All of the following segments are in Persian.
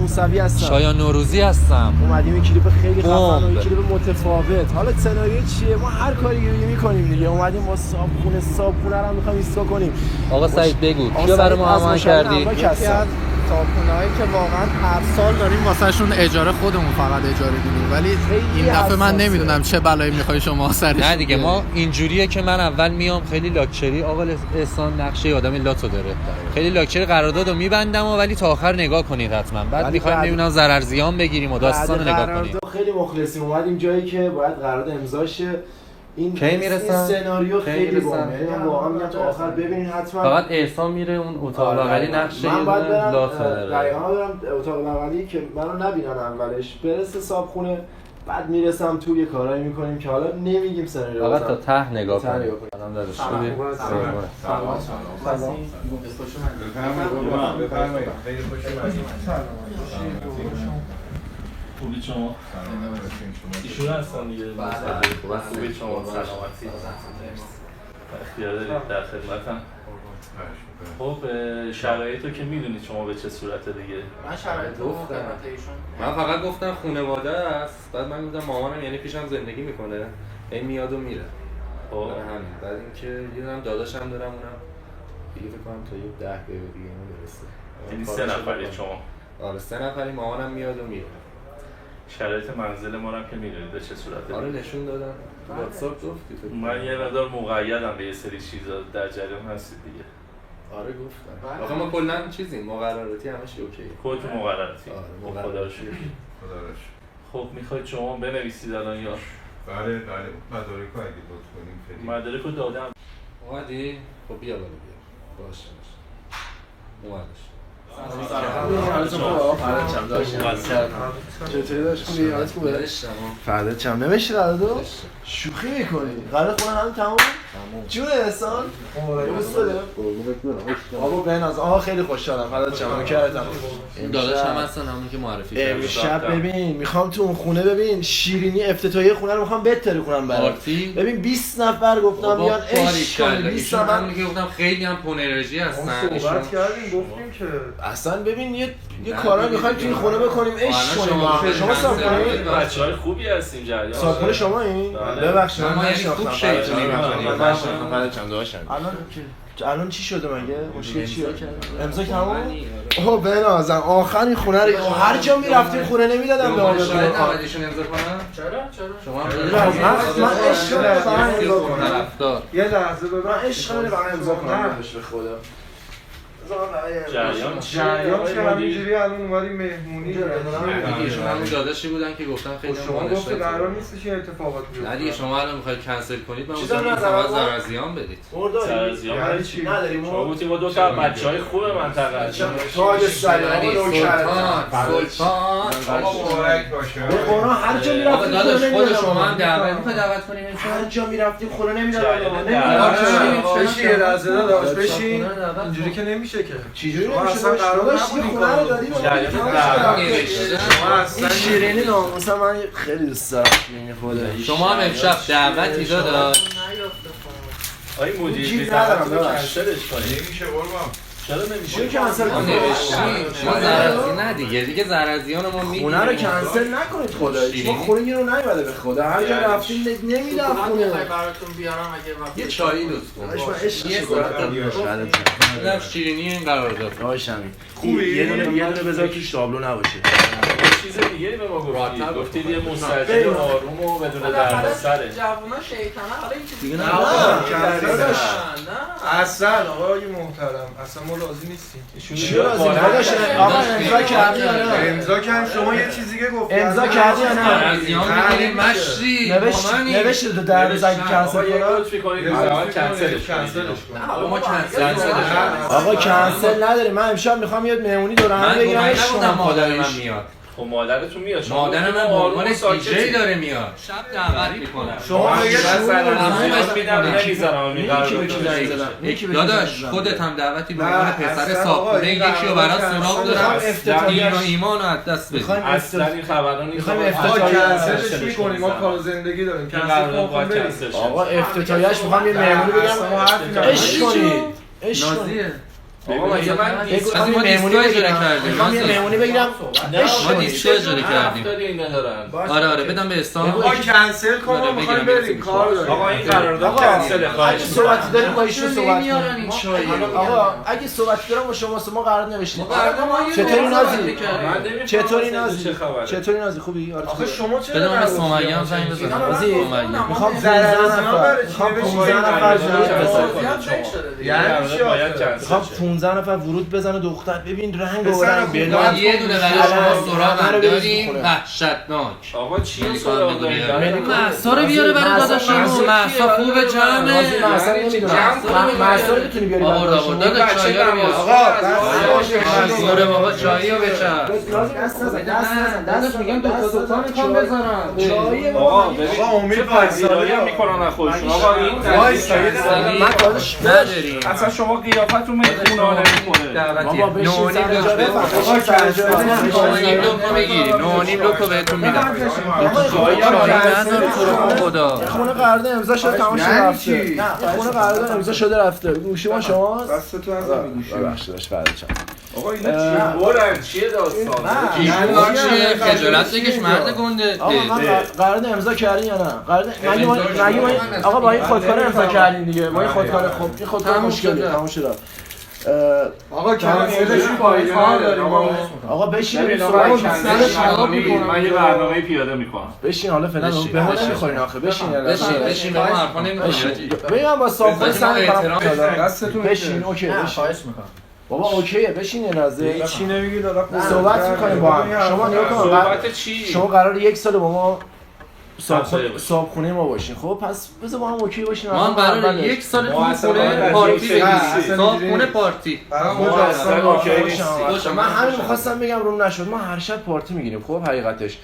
موسوی هستم. شایان نوروزی هستم. اومدیم این کلیپ خیلی خفن و این کلیپ متفاوت. حالا سناریو چیه؟ ما هر کاری که می‌کنیم دیگه. اومدیم با صابخونه رو می‌خوایم ایستا کنیم. آقا سعید بگو کیو برای ما هماهنگ کردی؟ صابخونه‌هایی که واقعا هر سال داریم واسهشون اجاره خودمون فقط اجاره میدیم، ولی این دفعه من نمیدونم چه بلایی می‌خوای شما سرش. نه دیگه ما اینجوریه که من اول میام خیلی لاکچری، آقا احسان نقشه آدم لاتو داره، خیلی لاکچری قراردادو میبندم ولی تا آخر نگاه کنید حتما. بعد می‌خوایم ببینم ضرر زیان بگیریم و داستانو نگاه کنیم. خیلی مخلصیم. اومدیم جایی که باید قرارداد امضا شه. این سناریو خیلی باحاله. من واقعا میگم تا آخر ببینین حتما. فقط احسان میره اون اتاق بغلی نقشه من باید برم لاتو داره. دقیقاً برم اتاق بغلی که منو نبینن اولش، برسه صابخونه، بعد میرسم تو یه کارایی میکنیم که حالا نمیگیم سناریو. فقط تا ته نگاه کنیم. سلام داداش. سلام. خیلی خوش اومدید. خوبی شما؟ ایشون هستن دیگه. خوبی شما؟ سلامتی. اختیار دارید در خدمتم. خب شرایطو که میدونید شما به چه صورته دیگه. من شرایطو گفتم ایشون. من فقط گفتم خانواده است. بعد من گفتم مامانم یعنی پیشم زندگی میکنه. این میاد و میره. خب همین. بعد اینکه یه دونم داداشم دارم اونم دیگه فکر کنم تا یه 10 دقیقه دیگه برسه. یعنی 3 نفرید شما. آره 3 نفری، مامانم میاد و میره. شرایط منزل ما رو هم که میدونید به چه صورته. آره نشون دادم. تو واتساپ گفتی. من یه مقدار مقیدم به یه سری چیزا، در جریان هستید دیگه. آره گفتم. آخه ما کلا چیزیم مقرراتی همش اوکیه. خودت مقرراتی. آره خدا رو شکر. خدا رو شکر. خب میخواید شما بنویسید الان یا؟ بله مدارکو اگه لطف کنیم خیلی. مدارکو دادم. اومدی؟ خب بیا بالا بیا. باشه. اومدش. چطوری داشت خوبی؟ حالت خوبه؟ فردا چم نمیشه قرارداد؟ شوخی میکنی؟ قرارداد خونه هم تموم؟ جون احسان؟ دوست داره؟ آقا بناز آقا خیلی خوشحالم فردا چم کردم. این داداشم هستن همون که معرفی کردم. امشب ببین میخوام تو اون خونه ببین شیرینی افتتاحیه خونه رو میخوام بتره کنم برات. ببین 20 نفر گفتم بیان عشق کنیم. 20 نفر میگه گفتم خیلی هم پر انرژی هستن. صحبت کردیم گفتیم که اصلا ببین یه کارا میخوایم تو این خونه بکنیم عشق کنیم. شما صاحب بچه‌های خوبی هستیم جریان. صاحب شما این؟ ببخشید ما یعنی خوب شیطونی می‌کنیم. من چند داشتم. الان چی شده مگه؟ مشکل چیه؟ امضا تمام؟ اوه بنازم آخرین خونه رو هر جا میرفتیم خونه نمیدادم به ما. شاید نبایدشون امضا کنم؟ چرا؟ شما من عشق دارم فقط امضا کنم. طرفدار. یه لحظه ببین عشق دارم فقط امضا کنم به خدا. جریان چه همینجوری الان اومدیم مهمونی ایشون همون داداشی بودن که گفتن خیلی شما گفت قرار نیست چه اتفاقات بیفته. نه دیگه شما الان میخواید کنسل کنید من گفتم فقط ضرر زیان بدید. ضرر زیان یعنی چی نداریم شما گفتید با دو تا بچهای خوب منطقه تاج سلام سلطان مبارک باشه. به قرآن هر جا میرفتیم داداش خود شما هم دعوت میخواد دعوت کنیم هر جا میرفتیم خونه نمیدادم. بشین یه لحظه داداش بشین. اینجوری که نمیشه که. چجوری نمیشه داداش یه خونه رو دادیم اصلا شیرینی ناموسا من خیلی دوست دارم شیرینی خدا. شما هم امشب دعوتی داداش. آی مدیر ندارم کنسلش کنید. نمیشه قربان. چرا نمیشه کنسل کنید؟ ما زرازی نه دیگه زرازیان ما میگیم. خونه رو کنسل نکنید خداییش. ما خونه رو نیومده به خدا. هر جا رفتیم نمیدم خونه. براتون بیارم اگه وقت یه چایی لطف کن. من عشق میگم شیرینی این قرارداد. داشتم. خوبی یه دونه بذار که تابلو نباشه. چیز دیگه به ما گفتید یه مستعجل آروم و بدون دردسره. جوونا شیطانه حالا این چیز دیگه نه اصلا آقای محترم اصلا ما راضی نیستیم. چرا راضی نباشین؟ آقا امضا کردی یا نه؟ امضا کردم شما یه چیز دیگه گفت. امضا کردی یا نه؟ زرازیان میگیریم مشری. نوشت تو در زنگ کنسل کنم. لطفی کنید کنسلش کنید. ما کنسل آقا کنسل نداره. من امشب میخوام یاد مهمونی دور هم بگیرم. من نبودم مادر من میاد. خب مادرتون میاد. مادر من به عنوان دیجی داره میاد. شب دعوت میکنه. شما میگه داداش خودت هم دعوتی به عنوان پسر صاحبونه یکی رو برات سراغ دارم. دین و ایمان رو از دست بدید. اصلا این خبرا نیست. میخوایم کنسلش میکنیم. ما کار زندگی داریم. آقا افتتاحیه‌اش میخوام یه مهمونی بگم. عشق کنید. نازیه آقا مگه من از ما دیسکو اجاره کردیم. من یه مهمونی بگیرم. ما دیسکو اجاره کردیم. اینا دارن. آره بدم به استان. آقا کنسل کن ما می‌خوایم بریم کار داریم. آقا این قرارداد کنسل اگه صحبتی داریم با ایشون صحبت نمیارن این چایی. آقا اگه صحبتی دارم با شما قرار نوشتیم. چطوری نازی؟ چطوری نازی؟ چطوری نازی خوبی؟ آخه شما چرا بده من به سمیه زنگ بزنم. میخوام 15 نفر میخوام 15 نفر میخوام 15 نفر ورود بزنه دختر ببین رنگ و رنگ ما یه دونه برای شما سراغ داریم وحشتناک. آقا چی سراغ داریم؟ مهسا رو بیاره برای داداشمون. مهسا خوبه جمعه. مهسا نمیدونم مهسا رو میتونی بیاری آورد داداش چایی رو بیار. آقا آره بابا چایی رو بچر. داداش میگم دو تا میخوام بذارم. آقا امید پذیرایی هم میکنن از خودشون. آقا این من کارش نداریم. اصلا شما قیافتون مهمونانه میکنه. بابا بشین نونیم لوکو بگیری. نونیم لوکو بهتون میدم. چایی نذار تو رو خدا. خونه قرارداد امضا شده تمام شده رفته. نه خونه قرارداد امضا شده رفته. گوشی ما شماست. دست تو از همین گوشی ببخشید داشت فردا چند. آقا اینا چی بورن چیه داستان؟ جیبون چیه؟ خجالت بکش مرد گنده. آقا من قرارداد امضا کردین یا نه؟ قرارداد مگه آقا با این خودکار امضا کردین دیگه. با این خودکار خب این خودکار مشکلی تموم شده. آقا کنسلش پایین داریم. آقا بشین من یه برنامه پیاده میکنم. بشین حالا فعلا به ما نمیخورین آخه بشین بشین به ما حرفا نمی‌خوری. ببین من با صاحب سن دستتون بشین اوکی بشین بابا اوکیه بشین یه لحظه چی نمیگی دادا صحبت می‌کنیم با هم شما نگاه کن صحبت چی؟ شما قراره یک سال با ما صاحب ما باشین خب پس بذار با هم اوکی باشین ما هم قراره یک سال تو خونه پارتی بگیریم صاحب خونه پارتی من همین می‌خواستم بگم روم نشد ما هر شب پارتی میگیریم خب حقیقتش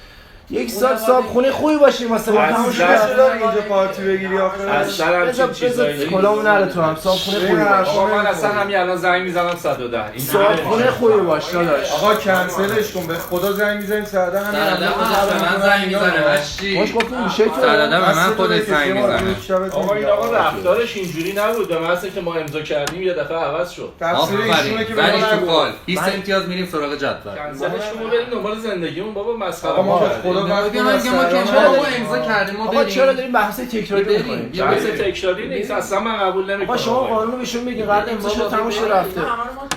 یک سال صاحب خونه خوبی باشیم واسه ما تموم شد اینجا پارتی بگیری آخه اصلا همچین چیزایی کلامو نره تو هم صاحب خونه خوبی باش آقا من اصلا همین الان زنگ میزنم 110 این صاحب خونه خوبی باش داداش آقا کنسلش کن به خدا زنگ میزنیم ساده همین من زنگ میزنه هشتی باش گفتم میشه تو به من خودت زنگ میزنه آقا این آقا رفتارش اینجوری نبود به مثلا که ما امضا کردیم یه دفعه عوض شد تفسیر ایشونه که ولی تو کال 20 امتیاز میریم سراغ جدول کنسلش کنیم بریم دنبال زندگیمون بابا مسخره ما ما خدا ما که چرا امضا کردیم ما آقا چرا بریم داریم بحث تکراری می‌کنیم یه بحث تکراری نیست اصلا من قبول نمی‌کنم آقا شما قانون بهشون بگین قرارداد امضا شده تموم شده رفته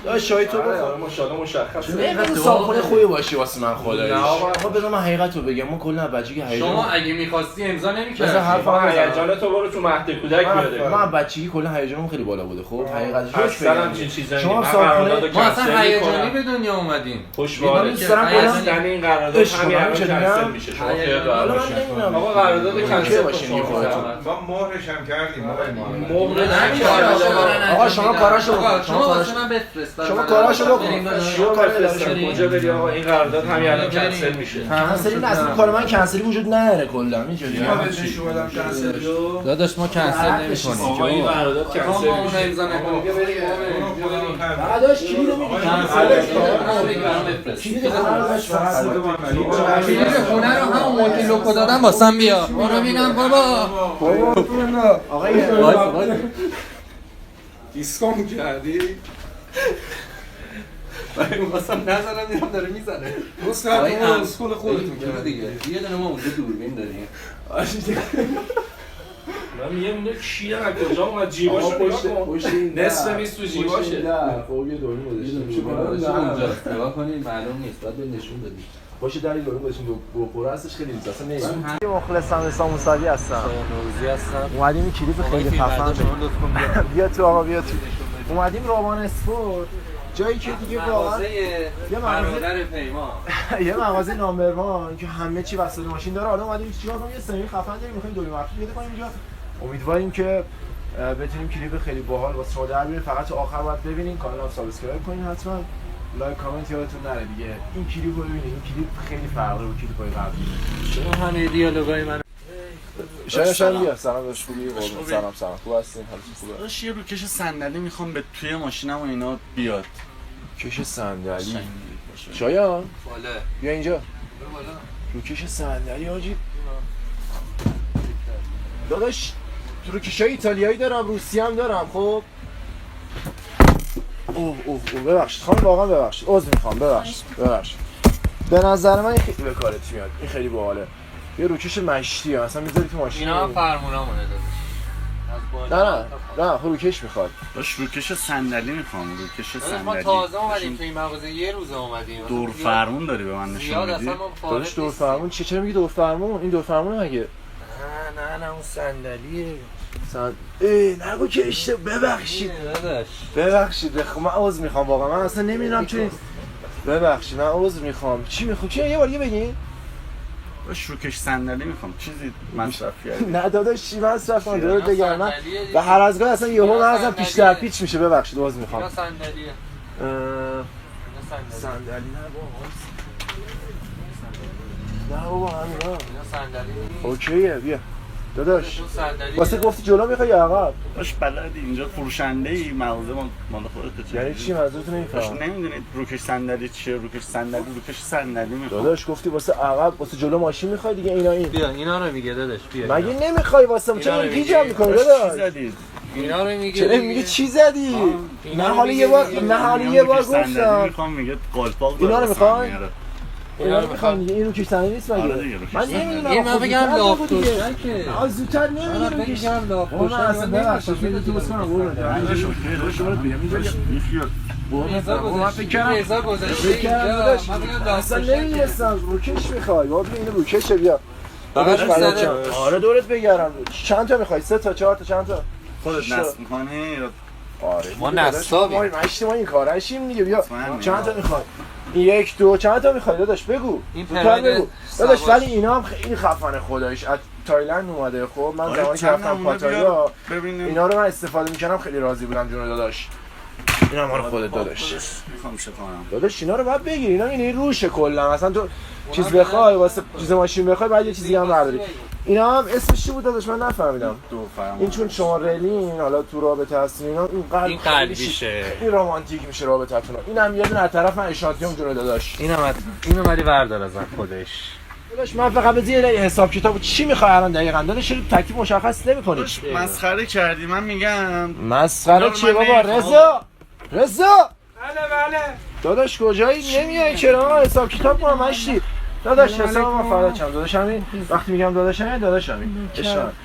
داش شای تو بخور ماشاءالله مشخصه نمی‌دونم صاحب خوبی باشی واسه من خداییش آقا بذار من حقیقتو بگم ما کلا بچگی هیجان شما اگه می‌خواستی امضا بذار نمی‌کردی حرفم هیجان تو برو تو مهد کودک بده من بچگی کلا هیجانم خیلی بالا بوده خب حقیقتش روش اصلا همچین چیزایی شما نیست. صاحب قرارداد خونه ما اصلا کنسل هیجانی می‌کنم. به دنیا اومدیم خوشواره دوست که دارم هستن این قرارداد عشق همین الان کنم، کنسل چه میشه شما هیجان. خیال حالا من باشین نمی‌دونم. آقا قرارداد کنسل باشین باشین خودتون. ما مهرش هم کردیم مهر آقا شما کاراشو بکن شما واسه من بفرست شما کاراشو بکن شما کار بفرستم کجا بری آقا این قرارداد همین الان کنسل میشه کنسلی نه اصلا کار من کنسلی وجود نداره کلا اینجوریه نشون بدم کنسل داداش ما کنسل نمی‌کنیم آقا این قرارداد کنسل ما اون میشه امضا نکنیم بیا بریم بعدش کلیدو میگی کلید خونه رو همون موقع لوکو دادم واسم بیا برو ببینم بابا آقای دیسکام کردی؟ ولی می‌خواستم نزنم دیدم داره میزنه مستقیم اسکول خودتون که دیگه یه دونه ما اونجا دوربین داریم من میگم اون کیه از کجا اومد جیباشو نصف نیست تو جیباشه خب یه دوربین گذاشتیم اونجاست نگاه کنید معلوم نیست باید به نشون بدید باشه در این دوربین گذاشتیم گوپرو هستش خیلی نیست اصلا نمیدونم مخلصم اسلام موسوی هستم نوروزی هستم اومدیم این کلیپ خیلی خفن بیا تو آقا بیا تو اومدیم رومان اسپورت جایی که دیگه واقعا یه برادر پیمان یه مغازه نامبروان که همه چی وسط ماشین داره. حالا اومدیم چیکار کنیم یه سری خفن داریم می‌خوایم دوری مخفی پیدا کنیم اینجا. امیدواریم که بتونیم کلیپ خیلی باحال واسه شما در بیاریم. فقط آخر باید ببینین، کانالم سابسکرایب کنین حتما، لایک کامنت یادتون نره دیگه. این کلیپ رو ببینید، این کلیپ خیلی فرق داره با کلیپ‌های قبلی. شما همه دیالوگای من شاید بیا سلام داشت خوبی سلام خوب هستین حالتون خوبه؟ داش یه روکش صندلی میخوام به توی ماشینم و اینا بیاد. کش صندلی شایان بالا بیا اینجا. روکش صندلی حاجی داداش روکشای ایتالیایی دارم، روسی هم دارم. خب اوه ببخشید خانم، واقعا ببخشید، عذر میخوام، ببخشید. به نظر من این خیلی به کارت میاد، این خیلی باحاله. یه روکش مشتی اصلا میذاری تو ماشین. اینا هم فرمونامونه داداش. نه روکش میخواد. باش روکش صندلی میخوام، روکش ما صندلی. تازه اومدیم تو این مغازه، یه روز اومدیم. دور فرمون داری به من نشون بدی؟ داداش دور فرمون چرا میگی دور فرمون؟ این دور فرمونه مگه؟ نه اون صندلیه. نگو که ببخشید من عذر میخوام، واقعا من اصلا نمیدونم چه. ببخشید من عذر میخوام. چی میخوام؟ چی یه بار دیگه بگین؟ باش روکش صندلی میخوام. چیزی مصرف کردی؟ نه داداش چی مصرف کنم؟ درست بگم من و هر از گاهی اصلا یهو مغزم پیش در پیچ میشه. ببخشید عذر میخوام. اینا صندلیه. صندلی نه بابا همینا. اینا صندلی. اوکیه بیا داداش. واسه گفتی جلو میخوای یا عقب؟ باش بلدی اینجا فروشنده ای، مغازه مال خودت. یعنی چی منظورتون باش نمیفهمم. نمیدونید روکش صندلی چیه؟ روکش صندلی میخوام. داداش گفتی واسه عقب واسه جلو ماشین میخوای دیگه. این بیا اینا رو میگه داداش. بیا مگه نمیخوای واسه چرا این گیجم میکنی چی داداش؟ زدید؟ اینا رو میگه. چرا میگه چی زدی؟ نه حالا یه بار گفتم. میخوام میگه قالپاق. اینا رو میخوای؟ اینا رو میخوام دیگه. این روکش صندلی نیست مگه؟ من نمیدونم. این من بگم لاف توشکه. زودتر نمیدونم روکش. بگم لاف من اصلا ببخشید توشکه. تو بس کنم قربونت من فکر کردم اصلا نمیدونستم روکش میخوای. بابا اینو روکشه بیا. آره دورت بگردم. چند تا میخوای؟ 3 تا 4 تا چند تا؟ خودت نصب می‌کنی؟ آره ما نصابیم. ما این کارشیم دیگه. بیا چند تا میخوای؟ 1 2 چند تا میخوای داداش بگو. این پرمید داداش ولی اینا هم خیلی خفنه خداییش. از تایلند اومده. خب من زمانی که رفتم پاتایا اینا رو من استفاده میکنم خیلی راضی بودم جون داداش. اینا مال خودت داداش. میخوام چه کنم؟ داداش اینا رو بعد بگیر. اینا این روشه کلا. مثلا تو چیز بخوای واسه چیز ماشین بخوای بعد یه چیزی هم برداری. اینا هم اسمش چی بود داداش من نفهمیدم. این چون شما ریلین حالا تو رابطه هستین اینا این قلبیشه. این رمانتیک میشه رابطه‌تون. اینم یه دونه از طرف من اشانتیوم جون داداش. اینو ولی بردار ازم خودش. داداش من فقط به یه حساب کتاب چی میخوای الان دقیقاً داداش تکلیف مشخص نمی‌کنی. مسخره کردی. من میگم مسخره چیه بابا؟ رضا بله داداش کجایی؟ نمیای چرا؟ حساب کتاب کنم مشتی داداش. حساب ما فردا چند داداش همین. وقتی میگم داداش همین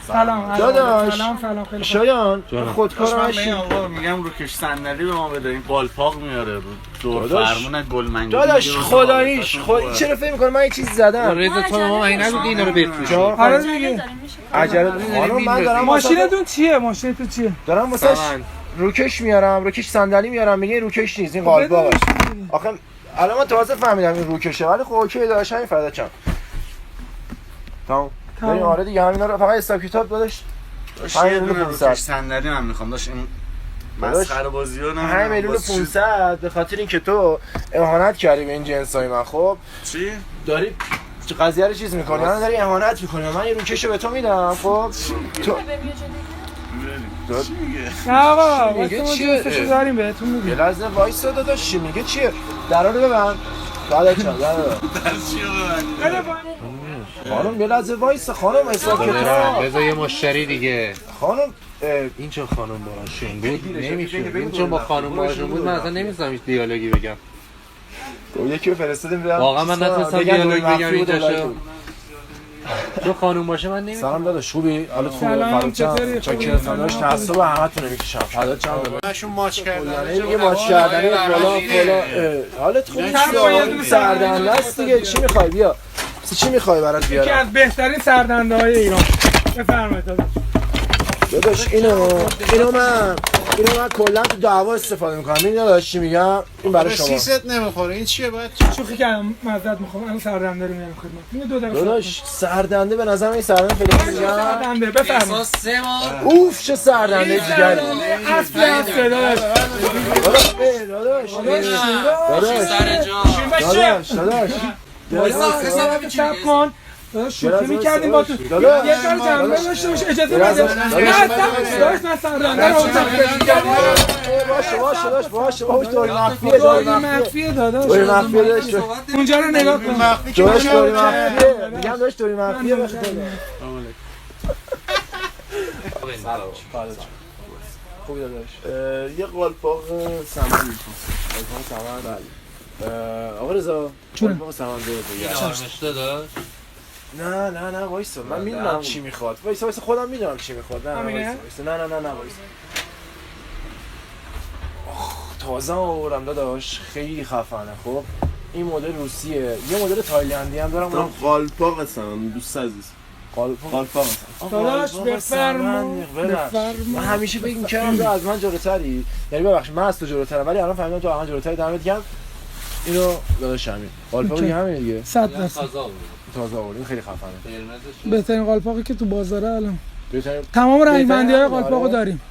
سلام داداش. سلام خیلی شایان خودکار مشتی. میگم روکش صندلی به ما بده. این قالپاق میاره رو دور فرمون گلمنگی. داداش خداییش خود چرا فکر می‌کنی من یه چیز زدم؟ رضا تو ما این نگو اینا رو بفروشی. آره دیگه عجله خانم من دارم. ماشینتون چیه؟ ماشینتون چیه؟ دارم واسه روکش میارم. روکش صندلی میارم. میگه روکش نیست این قالپاقه. آخه الان من تازه فهمیدم این روکشه ولی خب اوکی داداش همین فردا چند تمام. آره دیگه همینا رو فقط حساب کتاب داداش. یه دونه روکش صندلی من میخوام داشت. این مسخره بازی‌ها نه. 500 به خاطر اینکه تو اهانت کردی به این جنسای من. خب چی داری قضیه رو چیز می‌کنی. الان داری اهانت می‌کنی. من این روکشو به تو میدم. خب تو نه آقا میگه چیه؟ داریم بهتون میگم. یه لحظه وایسا داداش. چی میگه چیه؟ درا رو ببند. بعد چند در چی رو ببندی؟ خانم یه لحظه وایسا خانم حساب کتاب. بذار یه مشتری دیگه. خانم این چون خانم باشون بود نمیشه. این چون با خانم باشون بود من اصلا نمی‌تونم هیچ دیالوگی بگم. یکی رو فرستادیم بیام. واقعا من نتونستم دیالوگ بگم اینجاشو. تو خانوم باشه من نمی‌تونم. سلام داداش خوبی؟ حالت خوبه؟ سلام چطوری؟ چاکرتم داداش. تعصب همتون رو میکشم. فدا چند نشون ماچ کردن. دیگه ماچ کردن فلان. حالت خوبه؟ سردنده است دیگه. چی می‌خوای بیا. چی می‌خوای برات بیارم؟ یکی از بهترین سردنده‌های ایران. بفرمایید داداش. اینو من کلا تو دعوا استفاده می‌کنم. این داداش چی میگم؟ این برای شما. سیست نمیخوره. این چیه بعد؟ شوخی کردم معذرت می‌خوام. الان سردنده رو میارم خدمت. این 2 دقیقه. داداش سردنده به نظر این سردنده خیلی میگم. سردنده بفرمایید. 3 ماه. اوف چه سردنده جیگری. اصل داداش. داداش. چپ کن. شوخی می‌کردیم با تو. یه کار جنبه داشته باش اجازه بده. نه داداش من سردنده رو باشه داری مخفیه داداش. داری مخفیه داداش. اونجا رو نگاه کن. داداش داری مخفیه. میگم داداش داری مخفیه. خوبی داداش. یه قالپاق سمن میخوام. قالپاق سمن. بله. آقا رضا قالپاق سمن بده. داداش نه وایسا من میدونم چی میخواد. وایسا خودم میدونم چی میخواد. نه وایسا. نه وایسا. تازه آوردم داداش خیلی خفنه. خب این مدل روسیه، یه مدل تایلندی هم دارم. اونم قالپاق هستن دوست عزیز. قالپاق هستن. داداش بفرما. من همیشه فکر می‌کردم تو از من جلوتری، یعنی ببخشید من از تو جلوترم، ولی الان فهمیدم تو از من جلوتری. دمت گرم. اینو داداش همین قالپاق دیگه همین دیگه 100% تازه آوردیم خیلی خفنه. بهترین قالپاقی که تو بازاره الان. تمام رنگ‌بندی‌های قالپاقو داریم.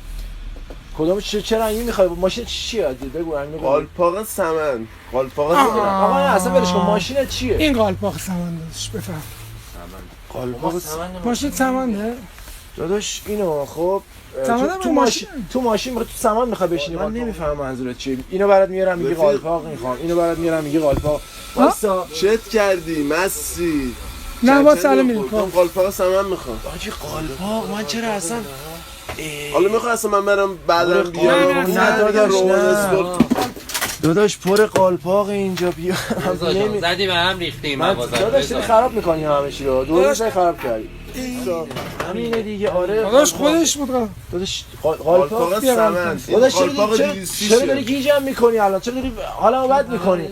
کدوم چه رنگی می‌خوای؟ ماشین چیه؟ بگو رنگ بگو. قالپاق سمن. قالپاق آقا اصلا ولش کن. ماشین چیه؟ این قالپاق سمن داداش بفهم. قالپاق ماشین سمنه؟ داداش اینو خب تو ماشین تو سامان میخوای بشینی. من نمیفهمم منظورت چیه. اینو برات میارم میگی قالپاق میخوام، اینو برات میارم میگی قالپاق. واسا چت کردی مسی؟ نه با سلام میگم قالپاق سمن میخوام. آجی قالپاق من چرا اصلا حالا میخوام اصلا من برم بعدم بیام. نه داداش پر قالپاق اینجا بیا. زدی به هم ریختیم مغازه. داداش خراب میکنی همه چی رو. دو روز خراب کردی. همینه دیگه. آره داداش خودش بود. داداش قالپاق سمن. داداش چرا داری گیجم میکنی الان؟ چرا داری حالا بد میکنی؟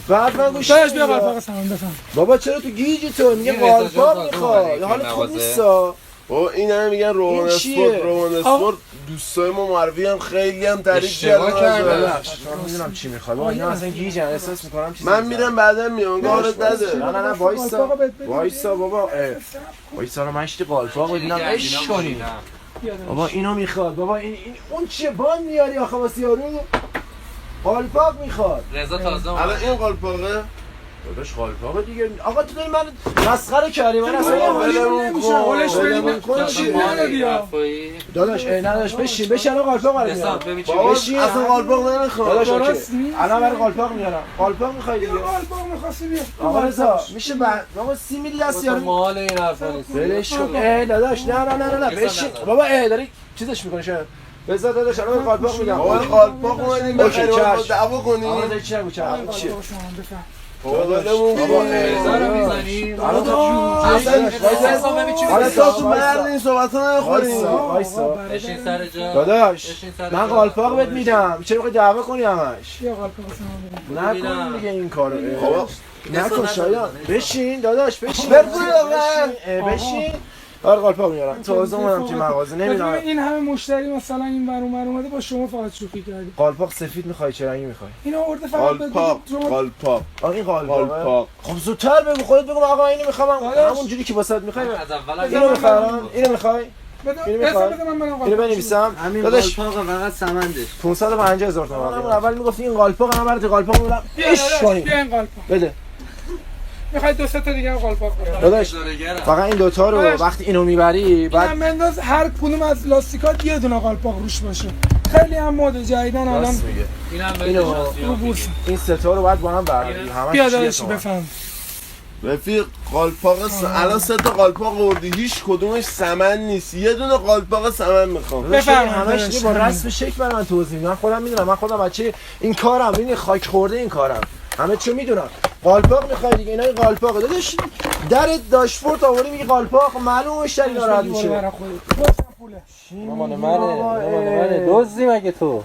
بعد من گوش داداش بیا قالپاق سمن بفهم. بابا چرا تو گیجی تو؟ میگه قالپاق میخواد. حالت خوب نیستا. او این هم میگن رومان اسپورت دوستای ما معرفی هم خیلی هم تعریف کردن. من میدونم چی میخواد. بابا اینا اصلا گیجن. احساس میکنم چیزی. من میرم بعدا میام. کارت نده. نه وایسا بابا. وایسا رو مشتی قالپاق ببینم عشق کنی. بابا اینو میخواد. بابا این اون چیه بان میاری آخه واسه یارو؟ قالپاق میخواد. رضا تازه الان این قالپاقه داداش قالپاق دیگه. آقا تو داری من مسخره کردی. من اصلا قولش بدیم چی نمیاد. داداش نداش بشین آقا قالپاق برام میارم. بشین اصلا قالپاق نمیخوام. داداش الان برای قالپاق میارم. قالپاق میخوای دیگه؟ قالپاق می‌خواستی بیا. آقا رضا میشه بابا 30 میلی دست یارو مال این حرفا نیست. ولش کن. داداش نه بشین بابا. داری چیزش میکنی شاید. بذار داداش الان قالپاق میدم. آقا قالپاق اومدیم بخیر دعوا کنیم. آقا داری چی نگو چیه؟ بابا میزنیم الان تو مرد این صحبت‌ها نمی‌خوریم. وایسا بشین سر جا. داداش من قالپاق بهت میدم. چرا می‌خوای دعوا کنی همش؟ یا قالپاق سمن نکن دیگه این کارو. نکن شایان. بشین داداش بشین. بشین. آره قالپاق میارم. تازه اومدم تو مغازه نمیدونم. این همه مشتری مثلا این ور اون ور اومده با شما فقط شوخی کردی. قالپاق سفید می‌خوای چه رنگی می‌خوای؟ اینو آورده فقط قالپاق. این قالپاق. خب زودتر بگو خودت بگو آقا اینو می‌خوام. همون جوری که واسط می‌خوای. اینو می‌خوای؟ اینو بنویسم. داداش قالپاق فقط سمندش 550,000 تومان. اول میگفتی این قالپاق من برات قالپاق میدم. ايش کنی؟ بیا این قالپاق. بده. میخوای دو سه تا دیگه هم قالپاق بدم. داداش فقط این دوتا رو وقتی اینو میبری بعد بنداز هر کدوم از لاستیکات یه دونه قالپاق روش باشه. خیلی هم مد جدیدن الان. اینو این سه تا رو باید با هم برداری. همش بیا داداش بفهم. رفیق قالپاق الان 3 تا قالپاق آوردی هیچ کدومش سمن نیست. یه دونه قالپاق سمن میخوام. بفهم همش با رسم شکل برام توضیح میدم. خودم میدونم. من خودم بچه این کارم. این خاک خورده این کارم. همه چی میدونم. قالپاق میخوای دیگه. اینا قالپاق داداش در داشبورد آوردی میگه قالپاق معلومه مشتری ناراحت میشه. مامان منه دزدی مگه تو؟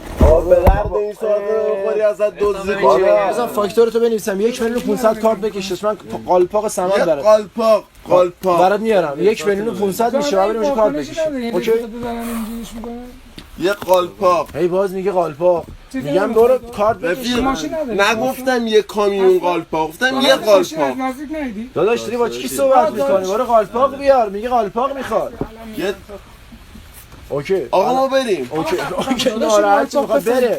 به درد این ساعت بخوری ازت دزدی کنی. مثلا فاکتور تو بنویسم 1,500,000 کارت بکشش. من قالپاق سمن برات. قالپاق برات میارم. 1,500,000 میشه. برای اونجا کارت بکش. اوکی. یه قالپاق. هی باز میگه قالپاق. میگم برو کارت بکش. نگفتم یه کامیون قالپاق. گفتم یه قالپاق. داداش داری با کی صحبت میکنی؟ برو قالپاق بیار. میگه قالپاق میخواد. اوکی. آقا ما بریم. اوکی. ناراحت میخواد بره.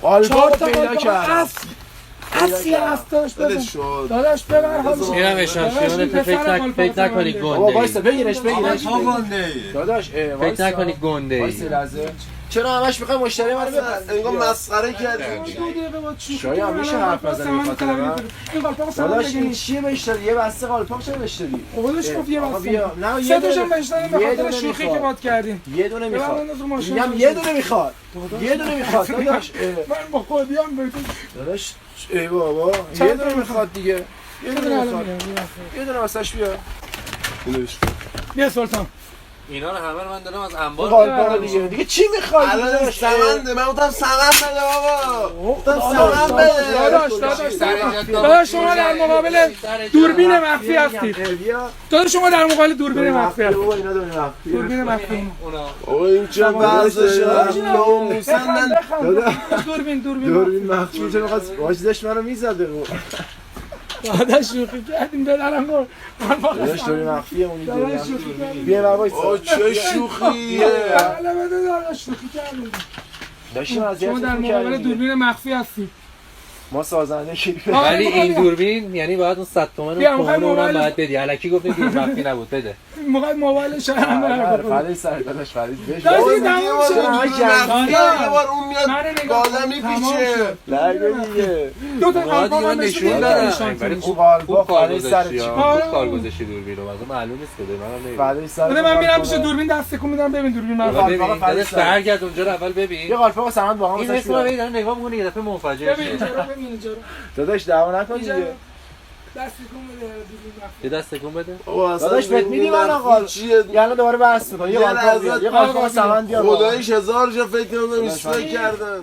قالپاق پیدا کرد. اصلی هستش بزن. داداش ببر هم. اینم اشانتیون فکر نکنی گنده. وایسا بگیرش. داداش فکر نکنی گنده. وایسا لحظه. چرا همش میخوای مشتری منو ببر؟ انگار مسخره کردی. 2 دقیقه بعد چی؟ شاید میشه حرف بزنی به خاطر من. این قالپاق سامان داداش این بگیری. چیه بهش دادی؟ یه بسته قالپاق چرا بهش دادی؟ خودش گفت یه آقا بسته. بیا. نه سه تاشم بهش دادم به یه خاطر دونه شوخی میخواد. که باد کردیم. یه دونه میخواد. ببرن از رو ماشین. میگم یه دونه میخواد. یه دونه میخواد داداش. من با خودیام بهتون داداش ای بابا یه دونه میخواد دیگه. یه دونه میخواد. یه دونه واسش بیا. بیا سلطان. اینا رو همه رو من دارم از انبار قالپاق دیگه چی میخوای؟ الان سمنده من گفتم سمن بده بابا. گفتم سمن بده. داداش شما در مقابل دوربین مخفی هستید. داداش شما در مقابل دوربین مخفی هستید. بابا اینا دوربین مخفی. دوربین مخفی. بابا این چه وضعشه؟ ناموسن. دوربین مخفی چه میخواست واجدش منو میزده. داداش شوخی کردیم بدنم گفت. داداش دوربین مخفیه اون داداش شوخی کردیم. بیا بابا آه چه شوخیه. بله بده داداش شوخی کردیم. داشتیم از شما در مقابل دوربین مخفی هستید. ما سازنده شدیم. ولی این دوربین یعنی باید اون 100 تومن بیا، اون می‌خوای اونم موبایل- باید بدی. الکی گفتیم دور مخفی نبود بده. موقع موبایل شهرم برای فرید سر داداش فرید بهش داداش بابا این دیگه تموم بار شد. دوربین مخفیه. یه بار اون میاد من نگاه بالا کن. میپیچه. لگه دیگه دو تا ما دیگه من نشون دادم. ولی خوب خوب قالپاق کار فرید سر گذاشتی. چی خوب کار گذاشتی دوربین رو. مثلا معلوم نیست بده منم نمیدونم. فرید سر بده من میرم پیش دوربین دست تکون میدم ببین دوربین من ببین فرید داداش سر. برگرد اونجا رو اول یه ببین. قالپاق سمند با هم این واسش اسم رو بیار. داره نگاه می‌کنه یه دفعه منفجر ببین میشه. اینجا رو ببین اینجا رو داداش دعوا نکن اینجا دیگه. رو دست تکون بده دوربین مخفی. یه دست تکون بده. بابا اصلا داداش بهت میدی من آقا. چیه؟ یعنی دوباره بحث می‌کنی. یه یه قالپاق لحظه بیار. یه قالپاق سمند بیار. خداییش هزار جا فکر کردم ایستگاه کردن.